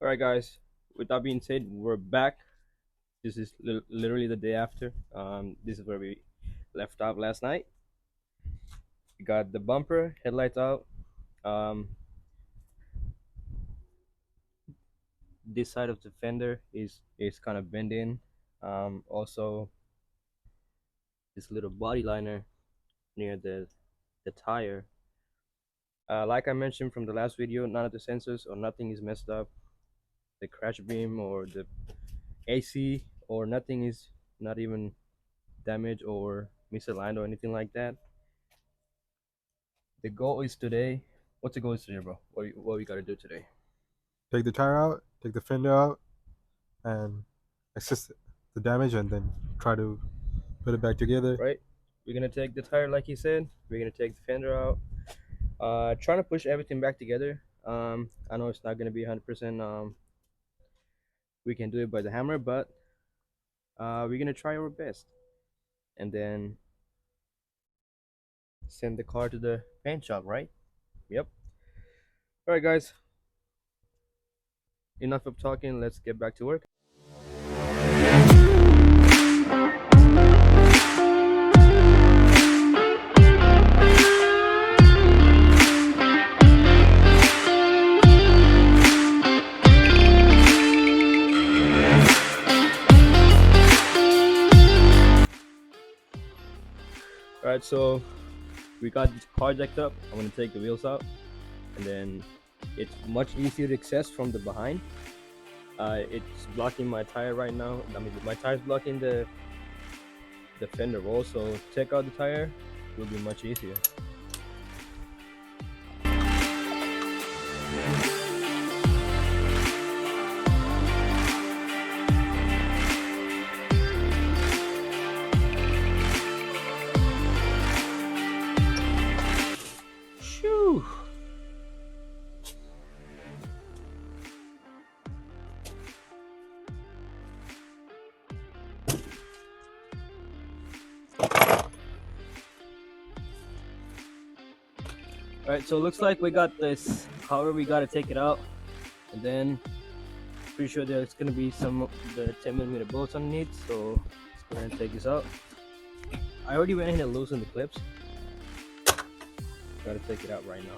Alright guys, with that being said, we're back. This is literally the day after. This is where we left off last night. We got the bumper, headlights out. Um, this side of the fender is kind of bent in. Also, this little body liner near the tire. Like I mentioned from the last video, none of the sensors or nothing is messed up. The crash beam or the AC or nothing is not even damaged or misaligned or anything like that. The goal is today. What's the goal is today, bro? What we gotta do today? Take the tire out, take the fender out, and assess the damage, and then try to put it back together. Right? We're gonna take the tire, like he said. We're gonna take the fender out. Trying to push everything back together. I know it's not gonna be 100%. We can do it by the hammer, but we're gonna try our best, and then send the car to the paint shop. Right? Yep. All right, guys. Enough of talking. Let's get back to work. Alright, so we got this car jacked up. I'm gonna take the wheels out, and then it's much easier to access from the behind. It's blocking my tire right now. I mean, my tire's blocking the fender roll, so take out the tire will be much easier. Shoo! Alright, so it looks like we got this cover. We gotta take it out, and then pretty sure there's gonna be some of the 10mm bolts underneath, so let's go ahead and take this out. I already went ahead and loosened the clips. Gotta take it out right now.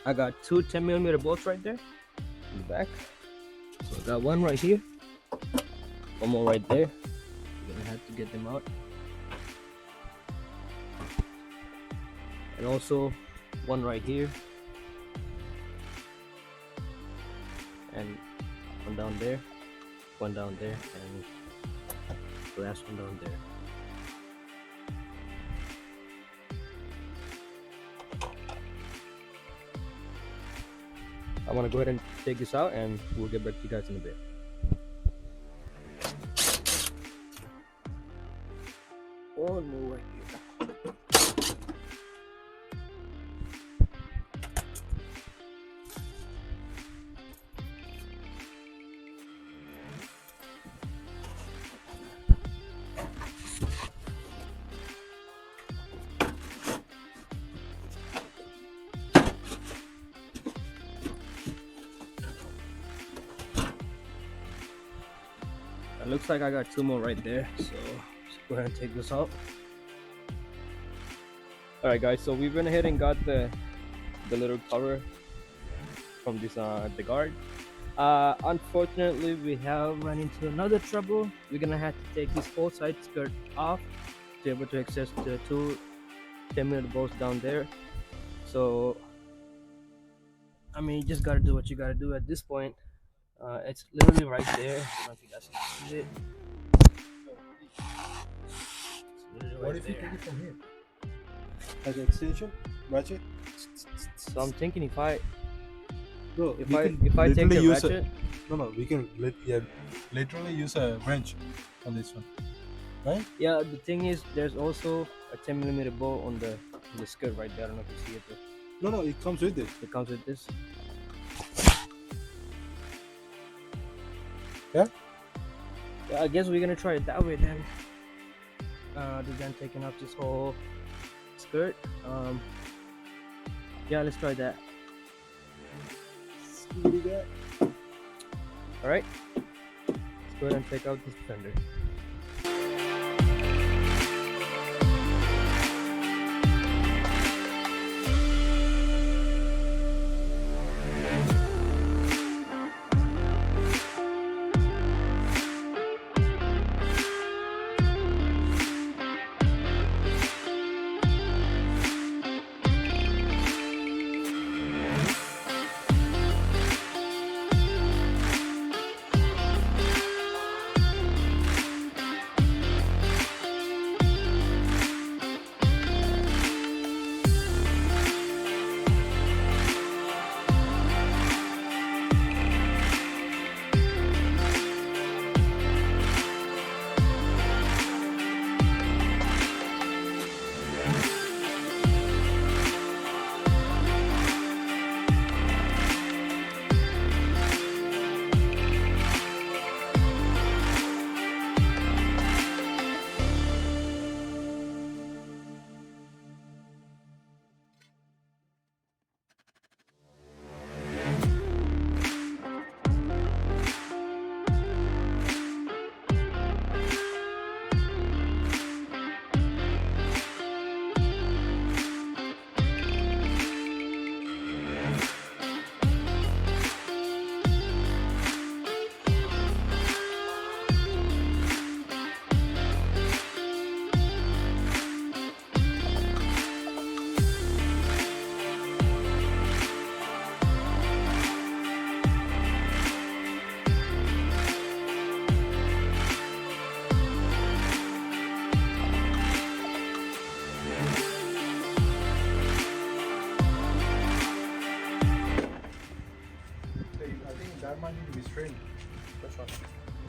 I got two 10mm bolts right there in the back. So I got one right here, one more right there. I'm gonna have to get them out, and also one right here, and one down there, and the last one down there. I'm gonna go ahead and take this out, and we'll get back to you guys in a bit. One more right here. It looks like I got two more right there, so let's go ahead and take this out. Alright guys, so we went ahead and got the little cover from this the guard. Unfortunately, we have run into another trouble. We're gonna have to take this whole side skirt off to be able to access the two 10mm bolts down there. So I mean, you just gotta do what you gotta do at this point. It's literally right there. I don't know if you guys can see it. It's literally What right if you there. take it from here? As an extension? Ratchet? So I'm thinking if I No, if we I can if I take literally the use ratchet, we can literally use a wrench on this one, right? yeah. The thing is, there's also a 10mm bolt on the skirt right there. I don't know if you see it. But No, it comes with it. it comes with this. Yeah? Yeah, I guess we're gonna try it that way then. Other than taking off this whole skirt. Yeah, let's try that. All right. Let's go ahead and take out this fender. I think that might need to be straightened. Which one?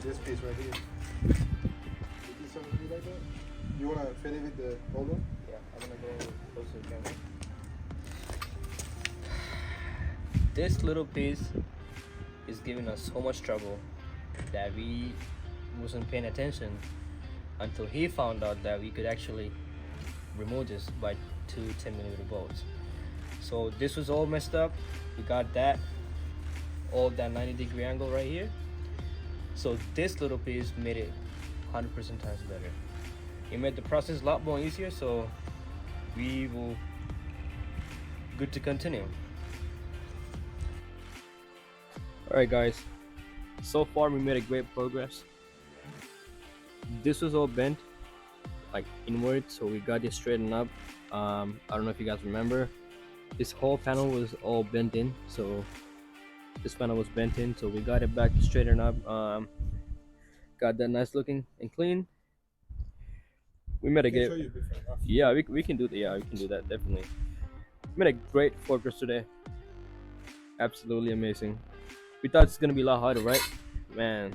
This piece right here. You see something like that? You wanna fit it with the old one? Yeah, I'm gonna go close to the camera. This little piece is giving us so much trouble that we wasn't paying attention until he found out that we could actually remove this by two 10mm bolts. So this was all messed up. We got that, all that 90-degree angle right here. So this little piece made it 100% times better. It made the process a lot more easier, so we will good to continue. Alright guys, so far we made a great progress. This was all bent like inward, so we got it straightened up. I don't know if you guys remember, this whole panel was all bent in, so this panel was bent in, so we got it back straightened up. Got that nice looking and clean. We made a great, yeah, we can do that. Yeah, we can do that definitely. We made a great progress today. Absolutely amazing. We thought it's gonna be a lot harder, right? Man,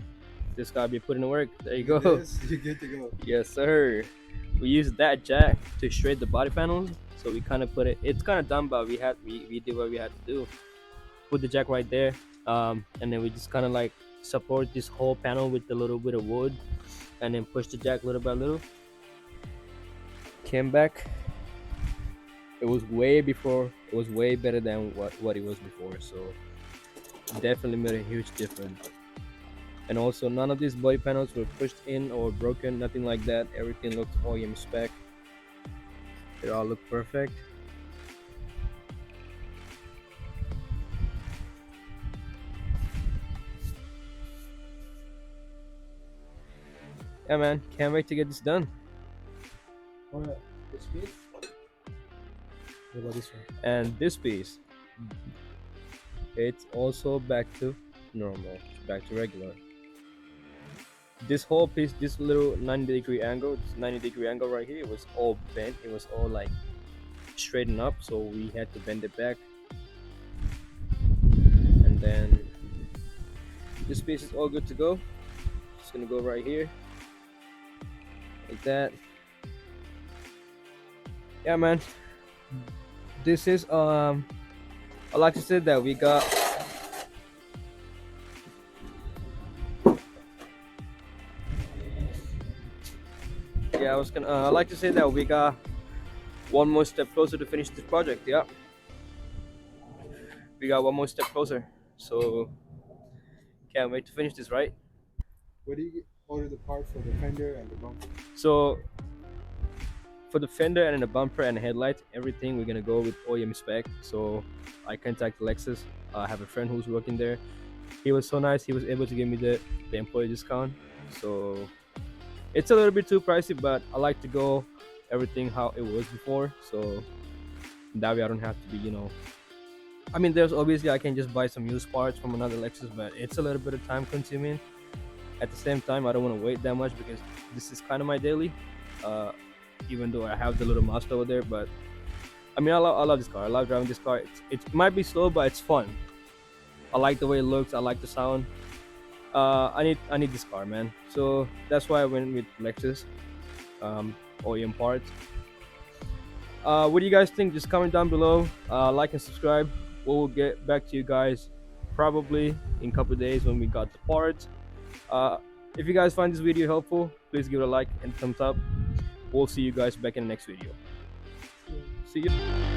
just gotta be putting in work. There you go. You're good to go. Yes, sir. We used that jack to straighten the body panels, so we kind of put it. It's kind of dumb, but we did what we had to do. Put the jack right there, and then we just kind of like support this whole panel with a little bit of wood, and then push the jack little by little. Came back. It was way before. It was way better than what it was before. So definitely made a huge difference. And also, none of these body panels were pushed in or broken. Nothing like that. Everything looked OEM spec. They all look perfect. Yeah, man, can't wait to get this done. Oh yeah, this piece? What about this one? And this piece, it's also back to normal, back to regular. This whole piece, this little 90-degree angle, this 90-degree angle right here, it was all bent. It was all like straightened up, so we had to bend it back. And then this piece is all good to go. Just gonna go right here, like that. Yeah, man. This is I like to say that we got yeah, I like to say that we got one more step closer to finish this project. Yeah, we got one more step closer. So can't wait to finish this, right? Where do you order the parts for the fender and the bumper? So for the fender and the bumper and the headlights, everything we're gonna go with OEM spec. So I contacted Lexus. I have a friend who's working there. He was so nice. He was able to give me the employee discount. So it's a little bit too pricey, but I like to go everything how it was before. So that way I don't have to be, I mean, there's obviously I can just buy some used parts from another Lexus, but it's a little bit of time consuming. At the same time, I don't want to wait that much because this is kind of my daily. Uh, Even though I have the little Mazda over there, but I mean, I love this car. I love driving this car. It might be slow, but it's fun. I like the way it looks. I like the sound. I need this car, man. So that's why I went with Lexus OEM parts. What do you guys think? Just comment down below. Like and subscribe. We'll get back to you guys probably in a couple of days when we got the parts. Uh, if you guys find this video helpful, please give it a like and thumbs up. We'll see you guys back in the next video. See you.